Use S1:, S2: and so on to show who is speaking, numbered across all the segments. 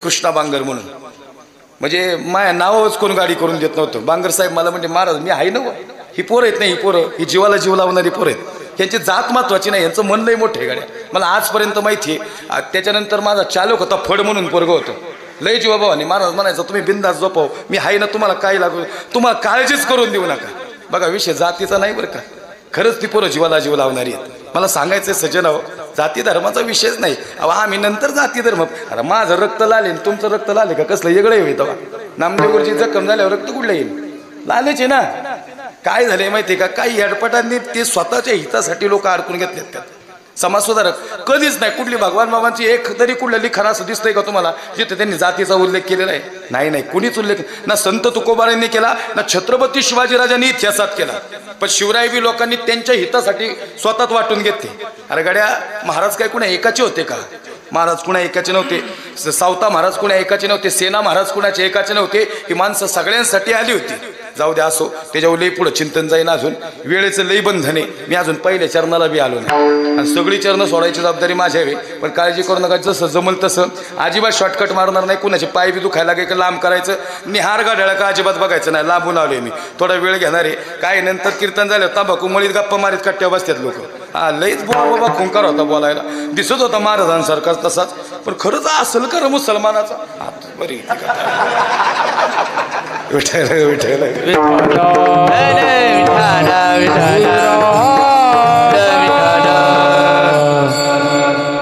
S1: कृष्णा बांगर म्हणून, म्हणजे माझ्या नावच कोण गाडी करून देत नव्हतं. बांगर साहेब मला म्हणजे महाराज मी आहे ना, ही पोरं आहेत नाही, ही पोरं ही जीवाला जीव लावणारी पोरं आहेत, यांची जात महत्वाची नाही, यांचं मन लई मोठे गाड्या मला आजपर्यंत माहिती आहे. त्याच्यानंतर माझा चालक होता फड म्हणून पोरगं होतं, लय जीवाभावाने महाराज म्हणायचं तुम्ही बिंदास झोपाव, मी आहे ना, तुम्हाला काय लागू, तुम्हाला काळजीच करून देऊ नका. बघा विषय जातीचा नाही बरं का, खरंच ती पोरं जीवाला जीव लावणारी आहेत. मला सांगायचं सज्जन हो, जाती धर्माचा विषयच नाही. अहो आम्ही नंतर जाती धर्म, अरे माझं रक्त लाले तुमचं रक्त लाले का कसलं वेगळं येईल तेव्हा. नामदेवची जखम झाल्यावर रक्त कुठलं येईल, लालेच आहे ना. काय झालंय माहिती आहे का, काही अडपटांनी ते स्वतःच्या हितासाठी लोक अडकून घेतलेत त्यात. समाजसुधारक कधीच नाही, कुठली भगवान बाबांची एक तरी कुठलं लिखाण असं दिसतंय का तुम्हाला जिथे त्यांनी जातीचा उल्लेख केलेला आहे? नाही नाही, कुणीच उल्लेख ना संत तुकोबारांनी केला ना छत्रपती शिवाजीराजांनी इतिहासात केला. पण शिवरायबी लोकांनी त्यांच्या हितासाठी स्वतःच वाटून घेतले. अरे गड्या, महाराज काय कुणा एकाचे होते का? महाराज कुणा एकाचे नव्हते. सावता महाराज कुणा एकाचे नव्हते. सेना महाराज कुणाचे एकाचे नव्हते. ही माणसं सगळ्यांसाठी आली होती. जाऊ द्या असो, त्याच्यावर लई पुढं चिंतन जाईन. अजून वेळेचं लई बंधन आहे. मी अजून पहिल्या चरणाला बी आलो नाही आणि सगळी चरणं सोडायची जबाबदारी माझी आहे. पण काळजी करू नका, जसं जमल तसं अजिबात शॉर्टकट मारणार नाही. कुणाचे पाय बी दुखायला लागेल लांब करायचं, निहार गाड्याला का अजिबात बघायचं नाही. लांबून आलोय मी, थोडा वेळ घेणार आहे. काय नंतर कीर्तन झालं तांबाखू मळीत गप्पा मारीत कट्ट्या बसतात लोक. हा लईच बाबा खुंकार होता बोलायला, दिसत होता महाराजांसारखा तसाच. पण खरंच असेल कर मुसलमानाचा बरी विठायला विठायला.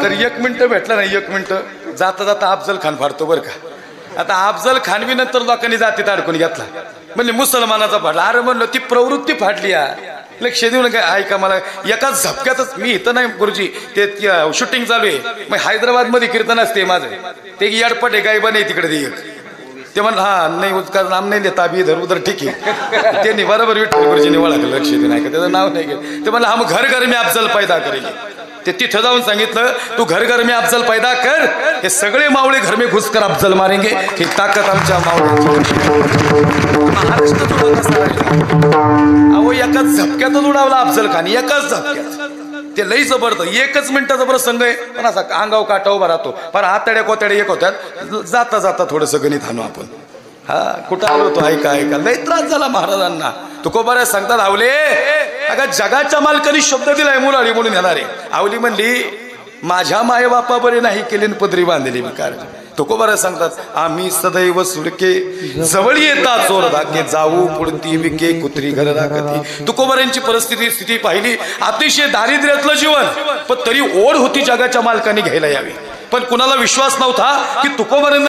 S1: तर एक मिनिटं भेटलं नाही, एक मिनिटं जाता जाता अफजल खान फाडतो बरं का. आता अफजल खान बी नंतर लोकांनी जातीत अडकून घेतला, म्हणजे मुसलमानाचा फाडला. अरे म्हणलं ती प्रवृत्ती फाडली या, लक्ष देऊ नका. ऐका, मला एकाच झपक्यातच, मी इथं नाही गुरुजी, ते शूटिंग चालू आहे, मग हैदराबाद मध्ये कीर्तन असते माझं, ते येडपट आहे गायबा नाही तिकडे ते एक. ते म्हणलं हा नाही उसका नाम नाही देता अभी इधर उधर ठीक आहे. त्यांनी बरोबर विठ्ठल गुरुजींनी ओळखलं, लक्ष दे नाही का, त्याचं नाव नाही घेत. ते म्हणलं हा मग घर घर मी अफजल पैदा करेल. ते तिथं जाऊन सांगितलं तू घर घर मी अफजल पैदा कर, हे सगळे मावळे घर में घुस कर अफजल मारेंगे. ही ताकद आमच्या मावळ्यांची. महाराष्ट्रात अहो एकाच झपक्यातच उडावला अफजल खान, एकाच झपक्यात. ते लई जबरदस्त, एकच मिनिटाचा प्रसंग आहे, पण असा अंगाव काटा उभा राहतो. पण आतड्या कोतड्या एक होत्यात. जाता जाता थोडंसं गणित आणू आपण. हा कुठं आलो होतो, ऐका ऐका, लई त्रास झाला महाराजांना. तुकोबारा सांगतात आवले, अगं जगाच्या मालकानी शब्द दिलाय मुलाळी म्हणून येणारे. आवली म्हणली माझ्या माय बापा बरे नाही केली पदरी बांधली मी कार. तुकोबारा सांगतात आम्ही सदैव सुडके जवळ येता चोर धाके जाऊ पुढती विके कुत्री घर राखती. तुकोबारांची परिस्थिती स्थिती पाहिली, अतिशय दारिद्र्यातलं जीवन, पण तरी ओढ होती जगाच्या मालकाने घ्यायला यावी. पण कुणाला विश्वास नव्हता की तुकोबारांना